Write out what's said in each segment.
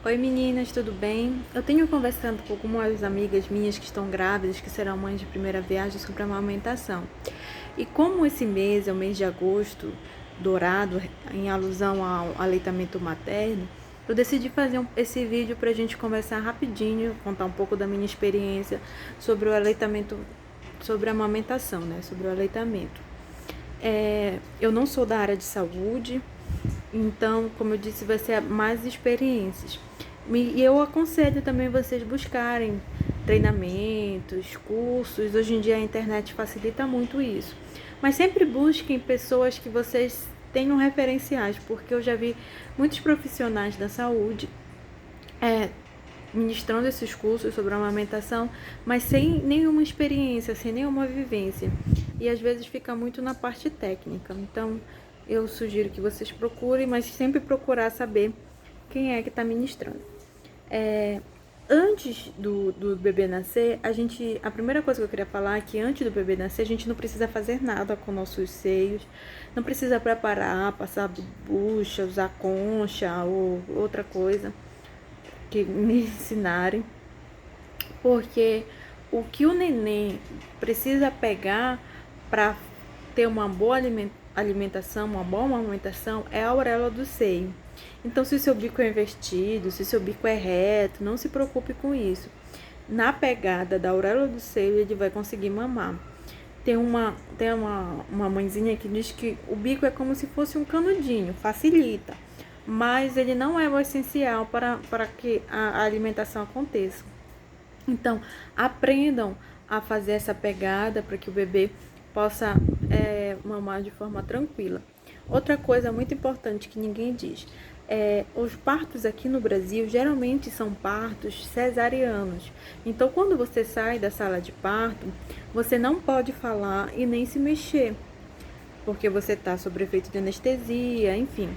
Oi meninas, tudo bem? Eu tenho conversando com algumas amigas minhas que estão grávidas, que serão mães de primeira viagem, sobre a amamentação. E como esse mês é o mês de agosto, dourado, em alusão ao aleitamento materno, eu decidi fazer esse vídeo para a gente conversar rapidinho, contar um pouco da minha experiência sobre o aleitamento, sobre a amamentação, né? Sobre o aleitamento. Eu não sou da área de saúde, então, como eu disse, vai ser mais experiências. E eu aconselho também vocês buscarem treinamentos, cursos. Hoje em dia a internet facilita muito isso. Mas sempre busquem pessoas que vocês tenham referenciais, porque eu já vi muitos profissionais da saúde ministrando esses cursos sobre amamentação, mas sem nenhuma experiência, sem nenhuma vivência. E às vezes fica muito na parte técnica. Então, eu sugiro que vocês procurem, mas sempre procurar saber quem é que está ministrando. Antes do bebê nascer, a primeira coisa que eu queria falar é que antes do bebê nascer, a gente não precisa fazer nada com nossos seios, não precisa preparar, passar bucha, usar concha ou outra coisa que me ensinarem, porque o que o neném precisa pegar para ter uma boa alimentação, uma boa amamentação, é a auréola do seio. Então, se o seu bico é invertido, se o seu bico é reto, não se preocupe com isso. Na pegada da auréola do seio, ele vai conseguir mamar. Tem uma mãezinha que diz que o bico é como se fosse um canudinho, facilita, mas ele não é o essencial para que a alimentação aconteça. Então, aprendam a fazer essa pegada para que o bebê possa mamar de forma tranquila. Outra coisa muito importante que ninguém diz, os partos aqui no Brasil geralmente são partos cesarianos. Então, quando você sai da sala de parto, você não pode falar e nem se mexer, porque você está sob efeito de anestesia, enfim.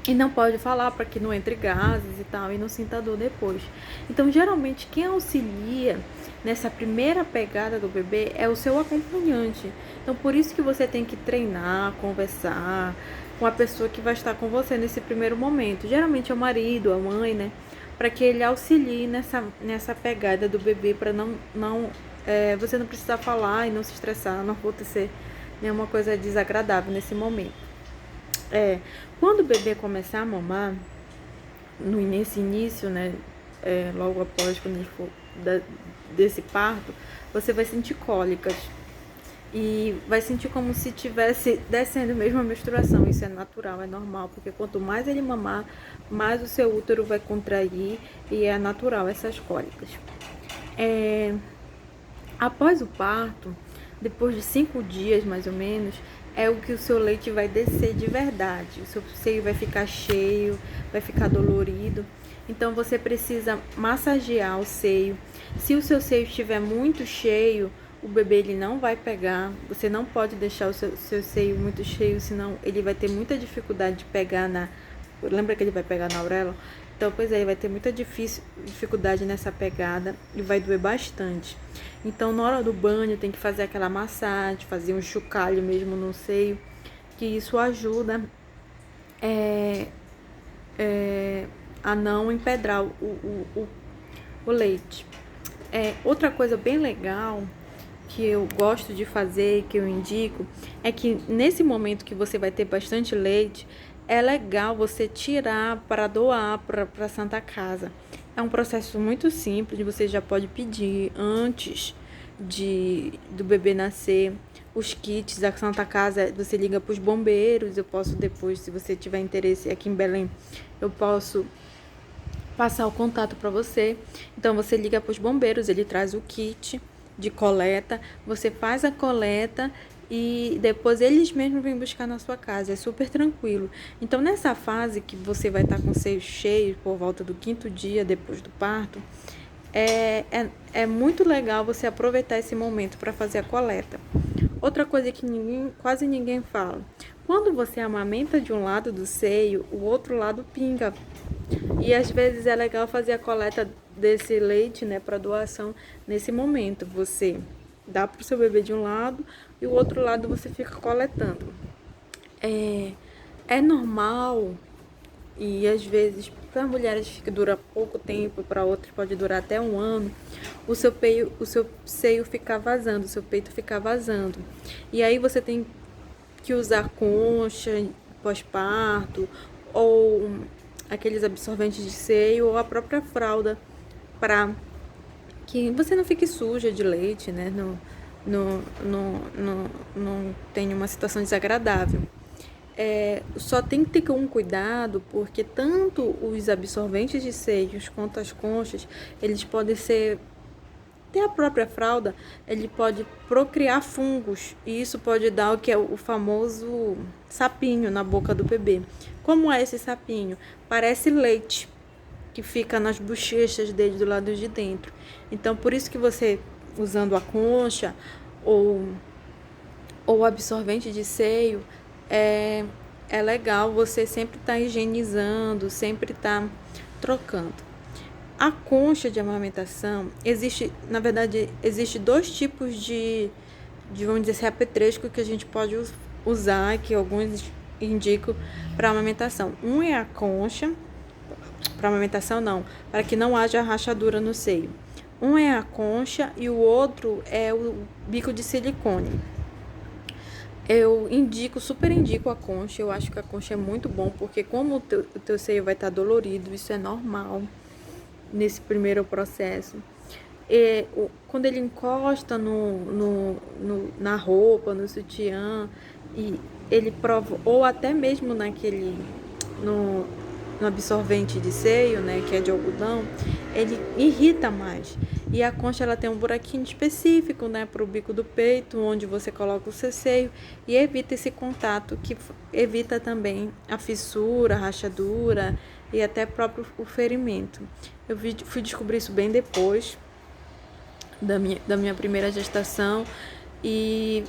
E não pode falar para que não entre gases e tal, e não sinta dor depois. Então, geralmente, quem auxilia nessa primeira pegada do bebê é o seu acompanhante. Então, por isso que você tem que treinar, conversar com a pessoa que vai estar com você nesse primeiro momento. Geralmente é o marido, a mãe, né? Para que ele auxilie nessa pegada do bebê, para você não precisar falar e não se estressar, não acontecer nenhuma coisa desagradável nesse momento. Quando o bebê começar a mamar, nesse início, né, logo após, quando ele for desse parto, você vai sentir cólicas e vai sentir como se estivesse descendo mesmo a menstruação. Isso é natural, é normal, porque quanto mais ele mamar, mais o seu útero vai contrair e é natural essas cólicas. Após o parto, depois de 5 dias mais ou menos, é o que o seu leite vai descer de verdade. O seu seio vai ficar cheio, vai ficar dolorido. Então você precisa massagear o seio. Se o seu seio estiver muito cheio, o bebê ele não vai pegar. Você não pode deixar o seu seio muito cheio, senão ele vai ter muita dificuldade de pegar Lembra que ele vai pegar na auréola? Então, pois é, ele vai ter muita dificuldade nessa pegada e vai doer bastante. Então, na hora do banho, tem que fazer aquela massagem, fazer um chocalho mesmo no seio, que isso ajuda a não empedrar o leite. Outra coisa bem legal que eu gosto de fazer, que eu indico, é que nesse momento que você vai ter bastante leite, é legal você tirar para doar para a Santa Casa. É um processo muito simples, você já pode pedir antes do bebê nascer. Os kits da Santa Casa, você liga para os bombeiros. Eu posso depois, se você tiver interesse aqui em Belém, eu posso passar o contato para você. Então você liga para os bombeiros, ele traz o kit de coleta, você faz a coleta e depois eles mesmos vêm buscar na sua casa, é super tranquilo. Então, nessa fase que você vai estar com o seio cheio, por volta do 5º dia depois do parto, é muito legal você aproveitar esse momento para fazer a coleta. Outra coisa que quase ninguém fala, quando você amamenta de um lado do seio, o outro lado pinga. E às vezes é legal fazer a coleta desse leite, né, para doação nesse momento. Você dá para o seu bebê de um lado e o outro lado você fica coletando. É normal e às vezes para mulheres que dura pouco tempo, para outras pode durar até um ano, o seu seio ficar vazando, o seu peito ficar vazando. E aí você tem que usar concha pós-parto, ou aqueles absorventes de seio, ou a própria fralda, para que você não fique suja de leite, né? Não tenha uma situação desagradável. Só tem que ter um cuidado, porque tanto os absorventes de seios quanto as conchas, eles podem ser, até a própria fralda, ele pode procriar fungos, e isso pode dar o que é o famoso sapinho na boca do bebê. Como é esse sapinho? Parece leite, que fica nas bochechas dele do lado de dentro. Então, por isso que você, usando a concha ou absorvente de seio, é legal você sempre estar higienizando, sempre estar trocando. A concha de amamentação, na verdade, existe 2 tipos de vamos dizer assim, apetrecho que a gente pode usar, que alguns indicam para amamentação. Um é a concha, para amamentação não, para que não haja rachadura no seio. Um é a concha e o outro é o bico de silicone. Eu super indico a concha. Eu acho que a concha é muito bom, porque como o teu seio vai estar dolorido, isso é normal nesse primeiro processo. Quando ele encosta na roupa, no sutiã, e ele prova, ou até mesmo no absorvente de seio, né, que é de algodão, ele irrita mais. E a concha, ela tem um buraquinho específico, né, para o bico do peito, onde você coloca o seu seio, e evita esse contato, que evita também a fissura, a rachadura e até próprio o ferimento. Eu fui descobrir isso bem depois da minha primeira gestação, e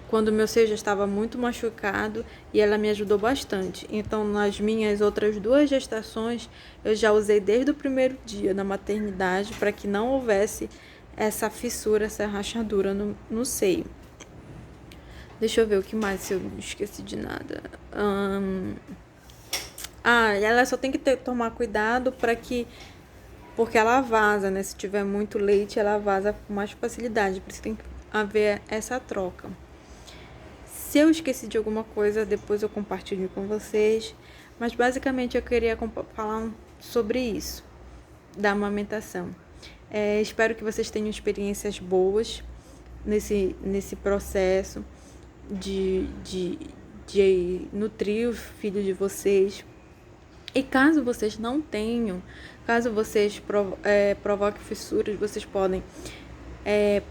quando meu seio já estava muito machucado, e ela me ajudou bastante. Então, nas minhas outras 2 gestações, eu já usei desde o primeiro dia na maternidade, para que não houvesse essa fissura, essa rachadura no seio. Deixa eu ver o que mais, se eu não esqueci de nada. Ela só tem que tomar cuidado porque ela vaza, né? Se tiver muito leite, ela vaza com mais facilidade. Por isso tem que haver essa troca. Se eu esqueci de alguma coisa, depois eu compartilho com vocês. Mas basicamente eu queria falar sobre isso, da amamentação. Espero que vocês tenham experiências boas nesse processo de nutrir o filho de vocês. E caso vocês não tenham, caso vocês provoquem fissuras, vocês podem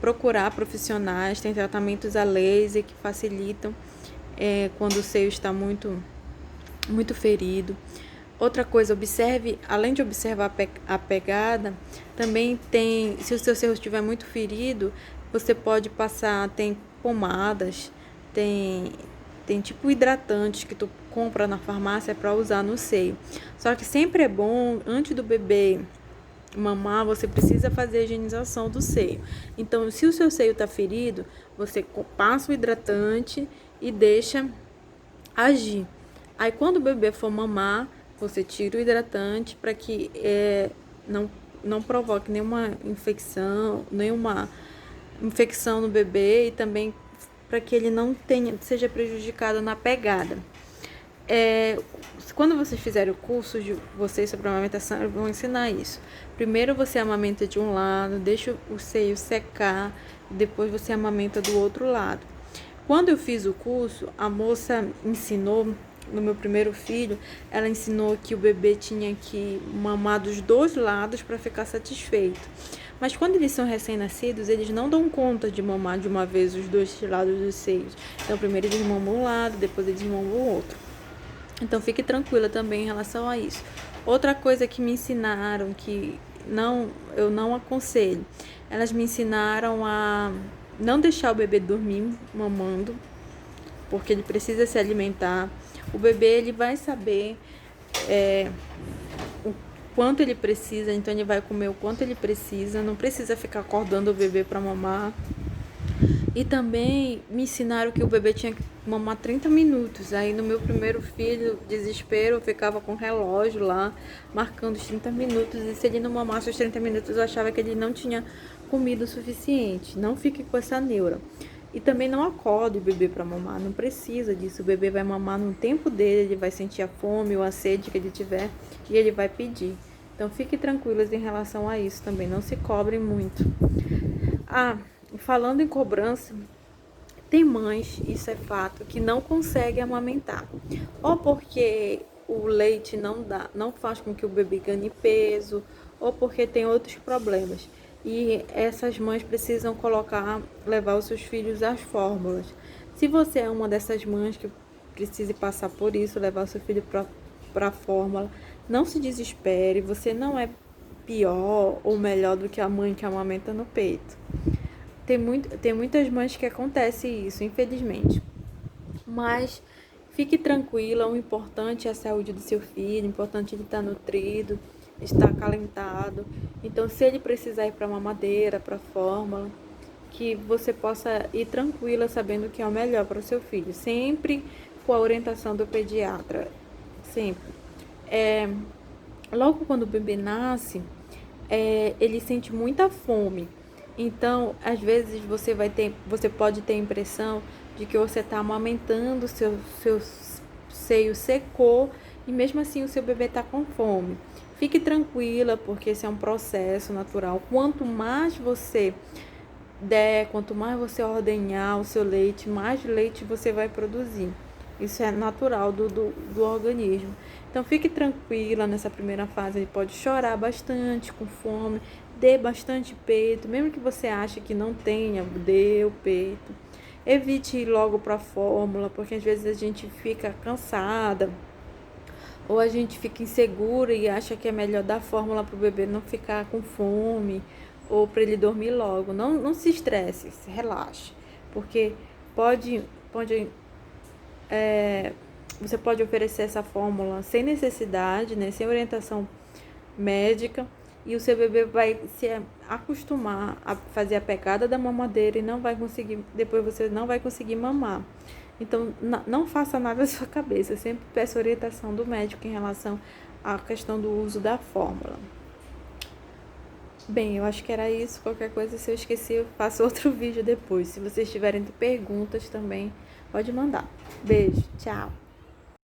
procurar profissionais. Tem tratamentos a laser que facilitam quando o seio está muito, muito ferido. Outra coisa, observe, além de observar a pegada, também tem, se o seu seio estiver muito ferido, você pode passar, tem pomadas, tem tipo hidratantes que tu compra na farmácia para usar no seio. Só que sempre é bom, antes do bebê mamar, você precisa fazer a higienização do seio. Então, se o seu seio está ferido, você passa o hidratante e deixa agir. Aí, quando o bebê for mamar, você tira o hidratante para que não provoque nenhuma infecção no bebê, e também para que ele não seja prejudicado na pegada. Quando vocês fizerem o curso de vocês sobre amamentação, eu vou ensinar isso. Primeiro você amamenta de um lado, deixa o seio secar, depois você amamenta do outro lado. Quando eu fiz o curso, a moça ensinou, no meu primeiro filho, ela ensinou que o bebê tinha que mamar dos 2 lados para ficar satisfeito. Mas quando eles são recém-nascidos, eles não dão conta de mamar de uma vez os 2 lados dos seios. Então, primeiro eles mamam um lado, depois eles mamam o outro. Então, fique tranquila também em relação a isso. Outra coisa que me ensinaram, que eu não aconselho, elas me ensinaram a não deixar o bebê dormir mamando, porque ele precisa se alimentar. O bebê, ele vai saber o quanto ele precisa, então ele vai comer o quanto ele precisa, não precisa ficar acordando o bebê para mamar. E também me ensinaram que o bebê tinha que mamar 30 minutos. Aí no meu primeiro filho, desespero, eu ficava com o relógio lá, marcando os 30 minutos. E se ele não mamasse os 30 minutos, eu achava que ele não tinha comido o suficiente. Não fique com essa neura. E também não acorde o bebê para mamar, não precisa disso. O bebê vai mamar no tempo dele, ele vai sentir a fome ou a sede que ele tiver e ele vai pedir. Então fiquem tranquilas em relação a isso também, não se cobrem muito. Ah, falando em cobrança, tem mães, isso é fato, que não conseguem amamentar. Ou porque o leite não faz com que o bebê ganhe peso, ou porque tem outros problemas. E essas mães precisam levar os seus filhos às fórmulas. Se você é uma dessas mães que precise passar por isso, levar o seu filho para a fórmula, não se desespere, você não é pior ou melhor do que a mãe que amamenta no peito. Tem muitas mães que acontece isso, infelizmente. Mas fique tranquila, o importante é a saúde do seu filho, o importante é ele estar nutrido, estar acalentado. Então, se ele precisar ir para mamadeira, para fórmula, que você possa ir tranquila, sabendo que é o melhor para o seu filho. Sempre com a orientação do pediatra. Sempre. Logo quando o bebê nasce, ele sente muita fome. Então, às vezes você pode ter a impressão de que você está amamentando, seu seio secou e mesmo assim o seu bebê está com fome. Fique tranquila, porque esse é um processo natural. Quanto mais você quanto mais você ordenhar o seu leite, mais leite você vai produzir. Isso é natural do organismo. Então fique tranquila nessa primeira fase. Ele pode chorar bastante com fome, dê bastante peito, mesmo que você ache que não tenha, dê o peito. Evite ir logo para a fórmula, porque às vezes a gente fica cansada ou a gente fica insegura e acha que é melhor dar fórmula para o bebê não ficar com fome ou para ele dormir logo. Não se estresse, se relaxe, porque você pode oferecer essa fórmula sem necessidade, né, sem orientação médica, e o seu bebê vai se acostumar a fazer a pegada da mamadeira e depois você não vai conseguir mamar. Então, não faça nada da sua cabeça, eu sempre peço orientação do médico em relação à questão do uso da fórmula. Bem, eu acho que era isso. Qualquer coisa, se eu esqueci, eu faço outro vídeo depois. Se vocês tiverem perguntas também, pode mandar. Beijo, tchau!